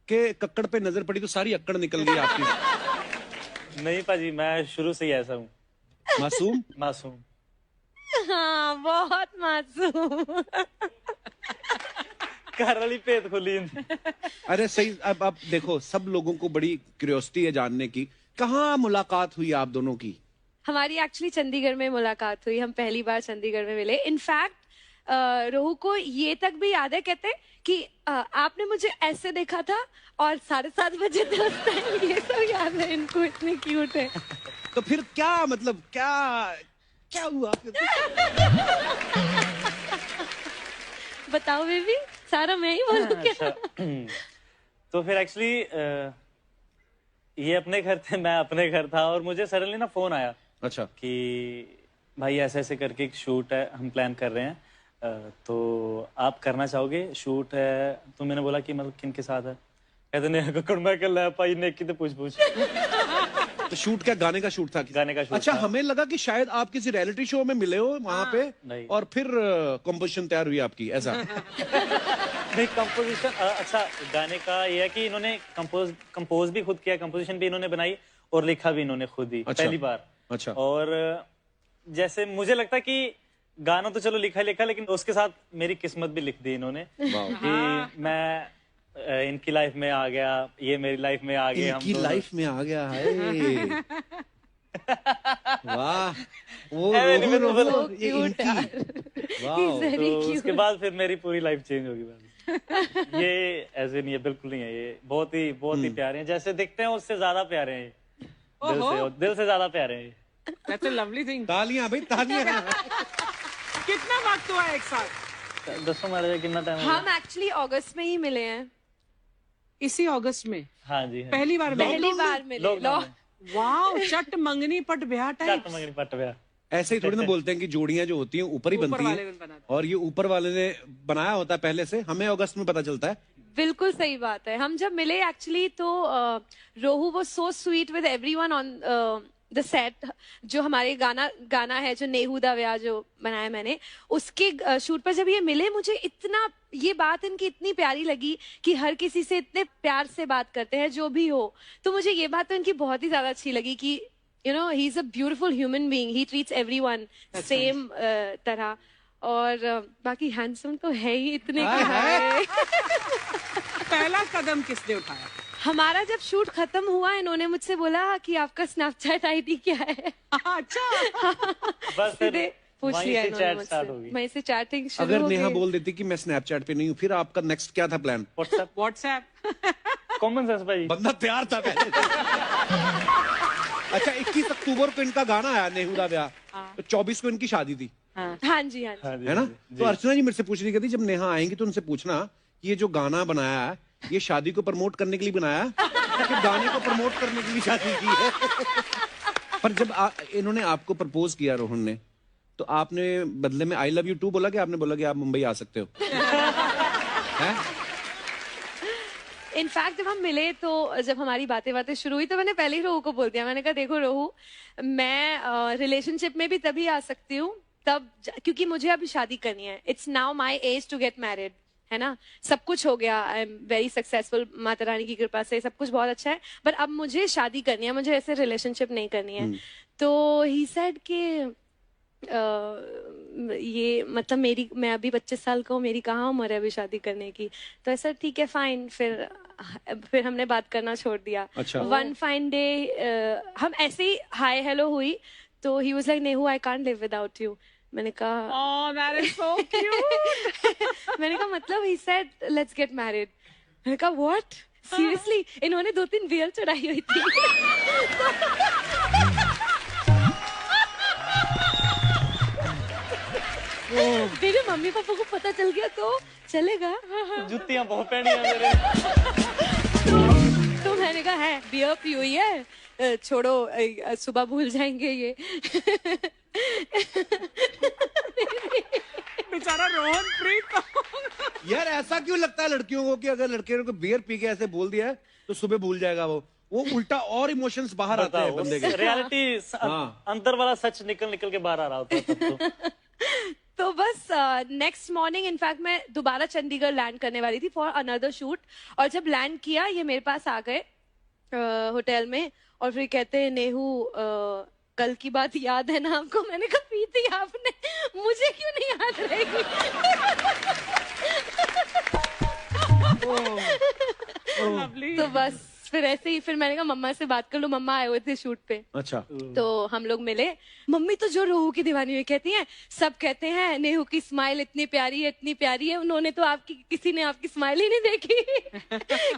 के कक्कड़ पे नजर पड़ी तो सारी अक्कड़ निकल गई आपकी। नहीं पाजी, मैं शुरू से ही ऐसा हूँ। मासूम मासूम। हाँ, बहुत मासूम। घर वाली पेट खुली। अरे सही। अब आप देखो, सब लोगों को बड़ी क्यूरियोसिटी है जानने की, कहाँ मुलाकात हुई आप दोनों की? हमारी एक्चुअली चंडीगढ़ में मुलाकात हुई। हम पहली बार चंडीगढ़ में मिले। इनफैक्ट रोहू को ये तक भी याद है, कहते कि आपने मुझे ऐसे देखा था और 7:30 बजे थे उस टाइम। ये सब याद है इनको, इतने क्यूट है। तो फिर क्या मतलब, क्या क्या हुआ? बताओ बेबी, सारा मैं ही बोलूं क्या? अच्छा। तो फिर एक्चुअली ये अपने घर थे, मैं अपने घर था, और मुझे सडनली ना फोन आया। अच्छा। कि भाई ऐसे ऐसे करके एक शूट है, हम प्लान कर रहे हैं, तो आप करना चाहोगे? शूट है। तो मैंने बोला कि मतलब किन के साथ है? कहते नहीं कक्कड़ मैं कर ला पाई ने की तो पूछ। तो शूट क्या, गाने का शूट था? गाने का शूट अच्छा था। हमें लगा कि शायद आप किसी रियलिटी शो में मिले हो वहां पे, नहीं। और फिर कंपोजिशन तैयार हुई आपकी, ऐसा? नहीं, कंपोजिशन अच्छा, गाने का ये है कि इन्होंने कंपोज भी खुद किया, कंपोजिशन भी इन्होंने बनाई और लिखा भी इन्होंने खुद ही। अच्छा। पहली बार। अच्छा। और जैसे मुझे लगता है कि गाना तो चलो लिखा, लेकिन उसके साथ मेरी किस्मत भी लिख दी इन्होंने कि मैं इनकी लाइफ में आ गया, ये मेरी लाइफ में आ गए। इनकी लाइफ में आ गया है। वाह, वो रोहू, ये इनकी। वाह। तो उसके बाद फिर मेरी पूरी लाइफ चेंज होगी। ये ऐसे नहीं है, बिल्कुल नहीं है। ये बहुत ही प्यारे हैं, जैसे दिखते हैं उससे ज्यादा प्यारे हैं। दिल से ज्यादा प्यारे हैं। That's a lovely thing. तालियां भाई, तालियां। कितना वक्त हुआ एक साथ? दसों मैरिज कितना टाइम? हम एक्चुअली अगस्त में ही मिले हैं। इसी अगस्त में? हाँ जी। पहली बार मिले। वाह, चट मंगनी पट ब्याह टाइप। चट मंगनी पट ब्याह। ऐसे ही थोड़ी ना बोलते हैं कि जोड़ियां जो होती हैं ऊपर ही बनती हैं, और ये ऊपर वाले ने बनाया होता है पहले से, हमें अगस्त में पता चलता है। बिल्कुल सही बात है। हम जब मिले एक्चुअली तो Rohu was so sweet with everyone on the set. जो हमारे गाना है जो नेहू दा व्याह जो बनाया मैंने, उसके शूट पर जब ये मिले, मुझे इतना ये बात इनकी इतनी प्यारी लगी कि हर किसी से इतने प्यार से बात करते हैं जो भी हो। तो मुझे ये बात तो इनकी बहुत ही ज्यादा अच्छी लगी कि you know he is a beautiful human being, he treats everyone same तरह। और बाकी हैंडसम तो है ही इतने कि पहला कदम किसने उठाया? हमारा जब शूट खत्म हुआ, इन्होंने मुझसे बोला कि आपका स्नैपचैट आईडी क्या है। अच्छा। बस सीधे पूछ लिया इन्होंने मुझसे। होगी। वहीं से चैटिंग शुरू अगर हो नेहा गई। बोल देती कि मैं स्नैपचैट पे नहीं हूँ, फिर आपका नेक्स्ट क्या था प्लान? व्हाट्सएप। कॉमन सेंस भाई। बंदा तैयार था पहले। अच्छा, 21 अक्टूबर को इनका गाना आया नेहू दा व्याह, तो 24 को इनकी शादी थी। हाँ जी। है ना? तो अर्चना जी मेरे से पूछ रही थी, जब नेहा आएंगी तो उनसे पूछना कि ये जो गाना बनाया है, ये शादी को प्रमोट करने के लिए बनाया है कि गाने को प्रमोट करने के लिए शादी की है? पर जब इन्होंने आपको प्रपोज किया, रोहन ने, तो आपने बदले में आई लव यू टू बोला कि आपने बोला कि आप मुंबई आ सकते हो? इनफैक्ट जब हम मिले तो जब हमारी बातें शुरू हुई तो मैंने पहले ही रोहू को बोल दिया। मैंने कहा देखो रोहू, मैं रिलेशनशिप में भी तभी आ सकती हूँ तब क्योंकि मुझे अभी शादी करनी है। It's now my age to get married, है ना? सब कुछ हो गया, I am very successful, Mata Rani की कृपा से सब कुछ बहुत अच्छा है, पर अब मुझे शादी करनी है, मुझे ऐसे रिलेशनशिप नहीं करनी है। तो ही सेड कि ये मतलब मैं अभी 25 साल का हूँ, मेरी कहाँ उम्र है अभी शादी करने की। तो ऐसा ठीक है फाइन, फिर हमने बात करना छोड़ दिया। अच्छा। वन फाइन डे हम ऐसे ही हाय हेलो हुई तो he was like Nehu I can't live without you. मैंने कहा Oh, that is so cute. मैंने कहा मतलब he said let's get married. मैंने कहा व्हाट सीरियसली? इन्होंने 2-3 बियर चढ़ाई हुई थी। मेरे मम्मी पापा को पता चल गया तो चलेगा। जुतियां बहुत पहनी है मेरे। तो मैंने कहा है बियर पी हुई है, छोड़ो सुबह भूल जाएंगे ये। बेचारा रोहन प्रीत। यार ऐसा क्यों लगता है लड़कियों को कि अगर लड़के को बियर पी के ऐसे बोल दिया है तो सुबह भूल जाएगा वो उल्टा और इमोशंस बाहर आते हैं बंदे के। रियलिटी अंदर वाला सच निकल के बाहर आ रहा होता है तब तो। तो बस नेक्स्ट मॉर्निंग इनफैक्ट मैं दोबारा चंडीगढ़ लैंड करने वाली थी फॉर अनदर शूट, और जब लैंड किया ये मेरे पास आ गए होटल में, और फिर कहते हैं नेहू कल की बात याद है ना आपको? मैंने कहा पी थी आपने, मुझे क्यों नहीं याद रहेगी? लवली। तो बस फिर ऐसे ही, फिर मैंने कहा मम्मा से बात कर लो, मम्मा आए हुए थे शूट पे। अच्छा। तो हम लोग मिले, मम्मी तो जो रोहू की दीवानी हुई कहती हैं, सब कहते हैं नेहू की स्माइल इतनी प्यारी है, इतनी प्यारी है, उन्होंने तो आपकी, किसी ने आपकी स्माइल ही नहीं देखी।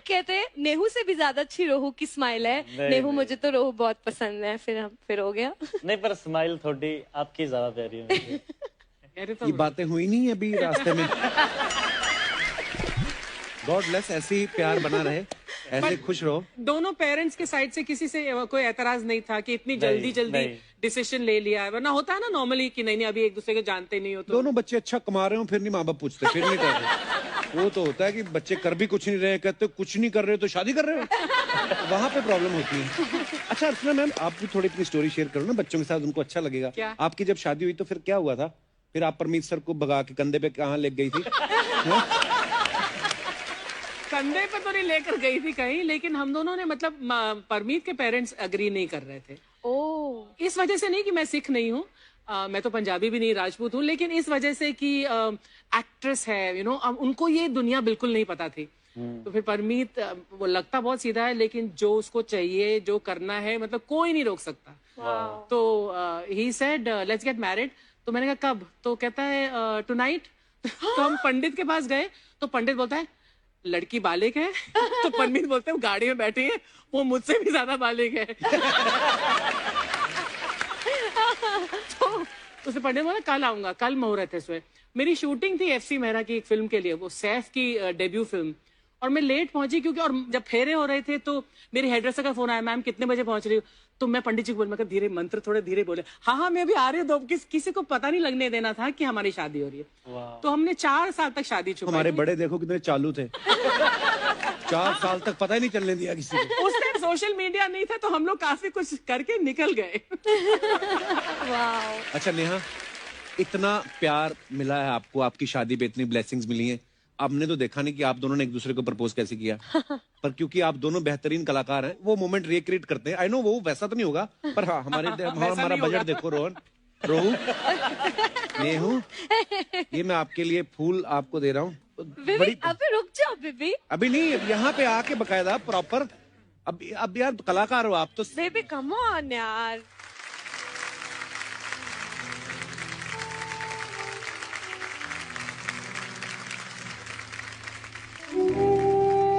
कहते हैं नेहू से भी ज्यादा अच्छी रोहू की स्माइल है। नेहू मुझे तो रोहू बहुत पसंद है। फिर हो गया। नहीं, पर स्माइल थोड़ी आपकी ज्यादा प्यारी है मुझे। ये बातें हुई नहीं अभी रास्ते में? गॉड ब्लेस, ऐसे ही प्यार बना रहे, ऐसे खुश रहो। दोनों पेरेंट्स के साइड से किसी से कोई एतराज नहीं था कि इतनी जल्दी डिसीजन ले लिया है? वरना होता है ना नॉर्मली कि नहीं अभी एक दूसरे को जानते नहीं हो तो। दोनों बच्चे अच्छा कमा रहे हो फिर नहीं माँ बाप पूछते, फिर नहीं कर रहे। वो तो होता है कि बच्चे कर भी कुछ नहीं रहे, कहते कुछ नहीं कर रहे तो शादी कर रहे हो, वहां पे प्रॉब्लम होती है। अच्छा अर्चना मैम, आप भी थोड़ी अपनी स्टोरी शेयर करो ना बच्चों के साथ, उनको अच्छा लगेगा। क्या? आपकी जब शादी हुई तो फिर क्या हुआ था? फिर आप परमीत सर को भगा के कंधे पे कहाँ ले गई थी? कंधे पे तो नहीं लेकर गई थी कहीं, लेकिन हम दोनों ने मतलब परमीत के पेरेंट्स अग्री नहीं कर रहे थे। ओह। इस वजह से नहीं कि मैं सिख नहीं हूँ, मैं तो पंजाबी भी नहीं, राजपूत हूँ, लेकिन इस वजह से कि एक्ट्रेस है, यू नो, उनको ये दुनिया बिल्कुल नहीं पता थी। तो फिर परमीत वो लगता बहुत सीधा है, लेकिन जो उसको चाहिए, जो करना है, मतलब कोई नहीं रोक सकता। तो he said let's get married. तो मैंने कहा कब? तो कहता है टुनाइट। तो हम पंडित के पास गए, तो पंडित बोलता है लड़की बालिग है। तो पंडित बोलते हैं वो गाड़ी में बैठी है, वो मुझसे भी ज्यादा बालिग है। तो उसे पंडित बोला कल आऊंगा, कल मुहूर्त है इसमें। मेरी शूटिंग थी एफसी मेहरा की एक फिल्म के लिए, वो सैफ की डेब्यू फिल्म, और मैं लेट पहुंची क्योंकि, और जब फेरे हो रहे थे तो मेरी हेडरेसर का फोन आया, मैम कितने बजे पहुंच रही हो? तो मैं पंडित जी को बोला, मैं धीरे, मंत्र थोड़े धीरे बोले, हाँ मैं भी आ रही हूँ। किसी को पता नहीं लगने देना था कि हमारी शादी हो रही है। तो हमने 4 साल तक शादी छुपाई। हमारे बड़े देखो कितने चालू थे। 4 साल तक पता ही नहीं चलने दिया किसी को। उस टाइम सोशल मीडिया नहीं था, तो हम लोग काफी कुछ करके निकल गए। अच्छा नेहा, इतना प्यार मिला है आपको, आपकी शादी पे इतनी ब्लेसिंग्स मिली हैं, आपने तो देखा नहीं कि आप दोनों ने एक दूसरे को प्रपोज कैसे किया। पर क्योंकि आप दोनों बेहतरीन कलाकार हैं, वो मोमेंट रिक्रिएट करते हैं। आई नो वो वैसा तो नहीं होगा, पर हाँ हमारा बजट देखो। रोहू नेहू, ये मैं आपके लिए फूल आपको दे रहा हूँ। अभी रुक जाओ बेबी। अभी नहीं, अब यहाँ पे आके बकायदा प्रॉपर। अब यार कलाकार हो आप तो। बेबी कम ऑन यार।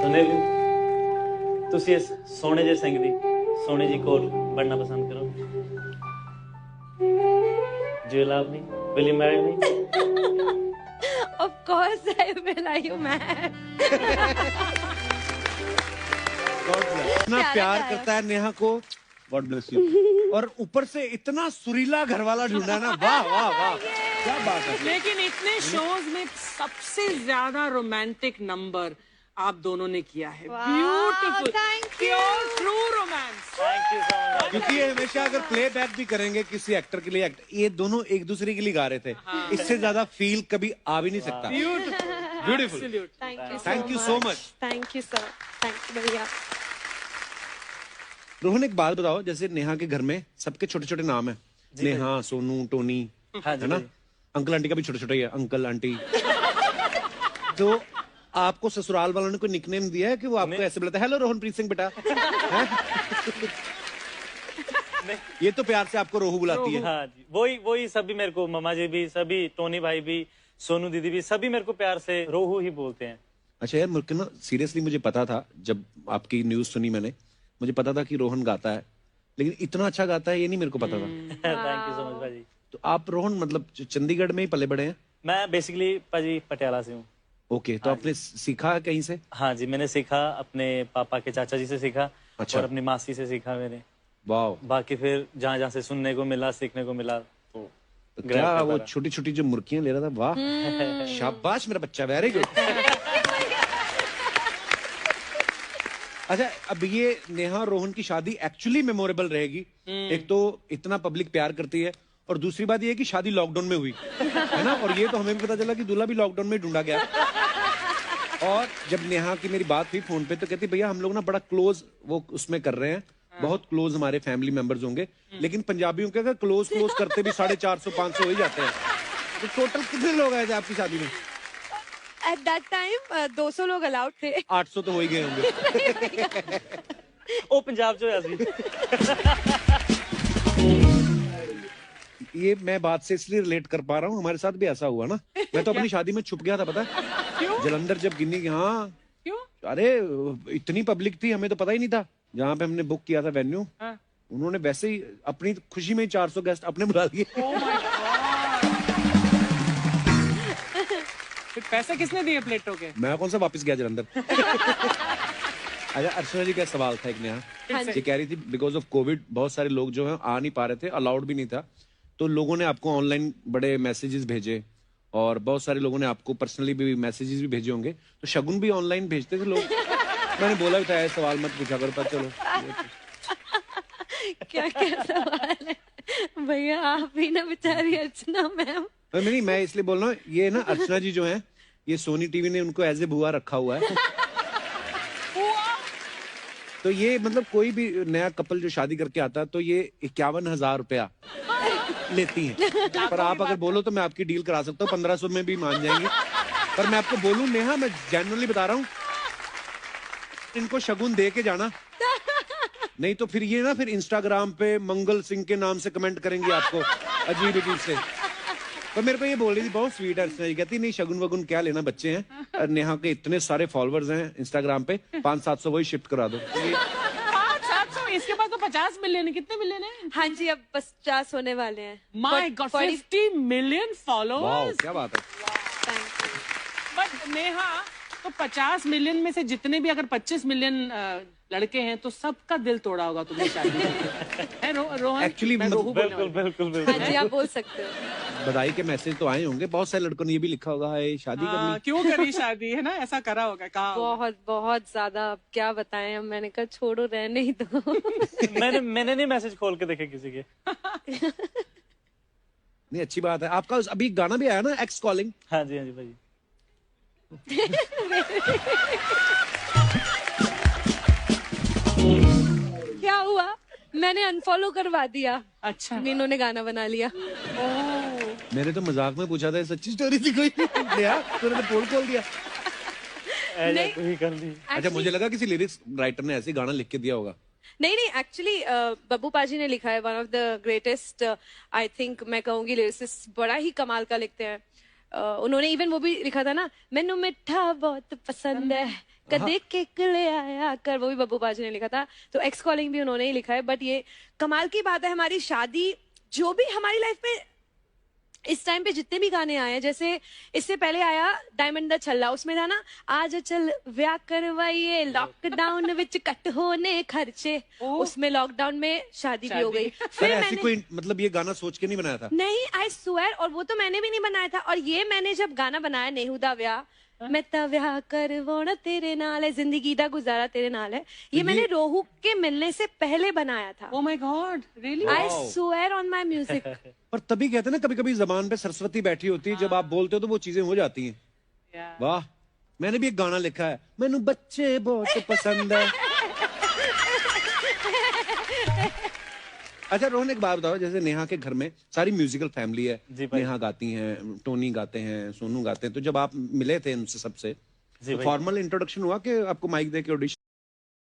सुने तुसी इस सोने जे सिंह दी सोने जी कोल बनना पसंद करो? Do you love me? Will you marry me? Of course I will. Are you mad? इतना प्यार करता है नेहा को, गॉड ब्लेस यू। और ऊपर से इतना सुरीला घर वाला ढूंढा ना, वाह वाह वाह, क्या बात है। लेकिन इतने शोज में सबसे ज्यादा रोमांटिक नंबर आप दोनों ने किया है। Beautiful, pure true romance. Thank you so much. क्योंकि ये हमेशा अगर प्लेबैक भी करेंगे किसी एक्टर के लिए, ये दोनों एक दूसरे के लिए गा रहे थे, इससे ज्यादा फील कभी आ भी नहीं सकता। Beautiful, Thank you so much. Thank you sir. Thank you भैया। रोहन एक बात बताओ, जैसे नेहा के घर में सबके छोटे छोटे नाम है, नेहा, सोनू, टोनी, है ना? अंकल आंटी का भी छोटा छोटा ही है, अंकल आंटी। तो आपको ससुराल वालों ने कोई निकनेम दिया है कि वो आपको ऐसे बुलाता है, हेलो रोहनप्रीत सिंह बेटा? ये तो प्यार से आपको रोहू बुलाती है। हाँ जी, वही सभी मेरे को, मम्मा जी भी, सभी, टोनी भाई भी, सोनू दीदी भी, सभी मेरे को प्यार से रोहू ही बोलते हैं। अच्छा यार, मुझे ना सीरियसली मुझे पता था, जब आपकी न्यूज सुनी मैंने, मुझे पता था कि रोहन गाता है, लेकिन इतना अच्छा गाता है ये नहीं मेरे को पता था। थैंक यू सो मच भाजी। तो आप रोहन मतलब चंडीगढ़ में ही पले बड़े हैं? मैं बेसिकली भाजी पटियाला से हूँ। ओके, तो आपने सीखा कहीं से? हाँ जी, मैंने सीखा अपने पापा के चाचा जी से सीखा। अच्छा। और अपनी मासी से सीखा मैंने। वाह। बाकी फिर जहाँ जहाँ से सुनने को मिला, सीखने को मिला, तो क्या वो छोटी छोटी जो मुर्कियां ले रहा था, वाह शाबाश मेरा बच्चा, वेरी गुड। अच्छा, अब ये नेहा रोहन की शादी एक्चुअली मेमोरेबल रहेगी। एक तो इतना पब्लिक प्यार करती है, और दूसरी बात ये है कि शादी लॉकडाउन में हुई है ना, और ये तो हमें भी पता चला कि दूल्हा भी लॉकडाउन में ढूंढा गया। और जब नेहा की मेरी बात हुई फोन पे तो कहती भैया हम लोग ना बड़ा क्लोज वो उसमें कर रहे हैं, बहुत क्लोज हमारे फैमिली मेंबर्स होंगे, लेकिन पंजाबियों के अगर क्लोज करते भी 450-500 हो ही जाते हैं। तो टोटल कितने लोग आए थे आपकी शादी में? एट दैट टाइम 200 लोग अलाउड थे। 800 तो हो ही गए होंगे। ओ पंजाब जो है अभी। ये मैं बात से इसलिए रिलेट कर पा रहा हूँ, हमारे साथ भी ऐसा हुआ ना। मैं तो अपनी शादी में छुप गया था, पता है? जलंधर जब गिनी, हाँ क्यों? अरे इतनी पब्लिक थी, हमें तो पता ही नहीं था। जहाँ पे हमने बुक किया था वेन्यू, उन्होंने वैसे ही अपनी खुशी में 400 गेस्ट अपने बुला लिए। फिर पैसे किसने दिए प्लेटों के? मैं कौन सा वापस गया जलंधर। अच्छा, अर्चना जी का सवाल था एक नया। ये कह रही थी बिकॉज ऑफ कोविड बहुत सारे लोग जो है आ नहीं पा रहे थे, अलाउड भी नहीं था, तो लोगों ने आपको ऑनलाइन बड़े मैसेजेस भेजे और बहुत सारे लोगों ने आपको पर्सनली भी मैसेजेस भी भेजे होंगे, तो शगुन भी ऑनलाइन भेजते थे लोग। मैंने बोला भी था ऐसा सवाल मत पूछा करो, पर चलो। क्या क्या सवाल है भैया, आप ही ना बेचारी अर्चना मैम। नहीं, मैं इसलिए बोल रहा हूँ, ये ना अर्चना जी जो है, ये सोनी टीवी ने उनको एज ए बुआ रखा हुआ है। तो ये मतलब कोई भी नया कपल जो शादी करके आता है तो ये 51,000 रुपया लेती हैं। पर आप अगर बोलो तो मैं आपकी डील करा सकता हूँ, 1500 में भी मान जाएंगे। पर मैं आपको बोलूं नेहा, मैं जेन्युइनली बता रहा हूँ, इनको शगुन दे के जाना, नहीं तो फिर ये ना फिर इंस्टाग्राम पे मंगल सिंह के नाम से कमेंट करेंगे आपको अजीब अजीब से। पर मेरे को ये बोल रही थी बहुत स्वीट है, कहती नहीं शगुन वगुन क्या लेना, बच्चे हैं, और नेहा के इतने सारे फॉलोअर्स हैं इंस्टाग्राम पे, 500-700 वही शिफ्ट करा दो। 500-700, इसके बाद तो 50 मिलियन है। कितने मिलियन है? हाँ जी, अब 50 होने वाले हैं। My God, 50 million followers. क्या बात है। बट नेहा, तो 50 मिलियन में से जितने भी अगर 25 मिलियन लड़के हैं तो सबका दिल तोड़ा होगा तुमने शादी में। रोहन, एक्चुअली बिल्कुल। हाँ जी, आप बोल सकते हो। बधाई के मैसेज तो आए होंगे, बहुत सारे लड़कों ने ये भी लिखा होगा है शादी करनी। क्यों करी शादी, है ना, ऐसा करा होगा, कहा बहुत बहुत ज्यादा, अब क्या बताएं हम। मैंने कहा छोड़ो, रहने ही दो। मैंने नहीं मैसेज खोल के देखे किसी के। नहीं, अच्छी बात है। आपका अभी गाना भी आया ना, एक्स कॉलिंग। हाँ जी भाई। क्या हुआ, मैंने अनफॉलो करवा दिया। अच्छा, इन्होंने गाना बना लिया। मैंने तो मजाक में पूछा था, सच्ची स्टोरी थी कोई? तूने तो पोल खोल दिया। नहीं, ही कर दी। अच्छा, मुझे लगा किसी लिरिक्स राइटर ने ऐसे गाना लिख के दिया होगा। नहीं, एक्चुअली बब्बू पाजी ने लिखा है, one of the greatest, I think मैं कहूंगी लिरिसिस्ट, बड़ा ही कमाल का लिखते हैं। उन्होंने इवन वो भी लिखा था ना, मैनू मिठा बहुत पसंद है, कदे केक ले आया कर, वो भी बब्बू पाजी ने लिखा था। तो एक्स कॉलिंग भी उन्होंने ही लिखा है। बट ये कमाल की बात है, हमारी शादी जो भी हमारी लाइफ में इस टाइम पे जितने भी गाने आए हैं, जैसे इससे पहले आया डायमंड द छल्ला, उसमें था ना, आज चल व्याह करवाइए लॉकडाउन विच कट होने खर्चे, उसमें लॉकडाउन में शादी भी हो गई। फिर ऐसी मैंने कोई मतलब ये गाना सोच के नहीं बनाया था? नहीं, आई स्वेयर, और वो तो मैंने भी नहीं बनाया था। और ये मैंने जब गाना बनाया नेहुदा व्याह, मैं ता व्याह करवाना तेरे नाल है, जिंदगी दा गुजारा तेरे नाल है, ये मैंने रोहू के मिलने से पहले बनाया था। Oh my God, really? I swear on my music. पर तभी कहते हैं ना, कभी कभी जबान पे सरस्वती बैठी होती है, जब आप बोलते हो तो वो चीजें हो जाती हैं। वाह, मैंने भी एक गाना लिखा है, मैनू बच्चे बहुत पसंद है। अच्छा रोहन, एक बात बताओ, जैसे नेहा के घर में सारी म्यूजिकल फैमिली है, नेहा गाती हैं, टोनी गाते हैं, सोनू गाते हैं, तो जब आप मिले थे उनसे सबसे, फॉर्मल इंट्रोडक्शन हुआ कि आपको माइक दे के ऑडिशन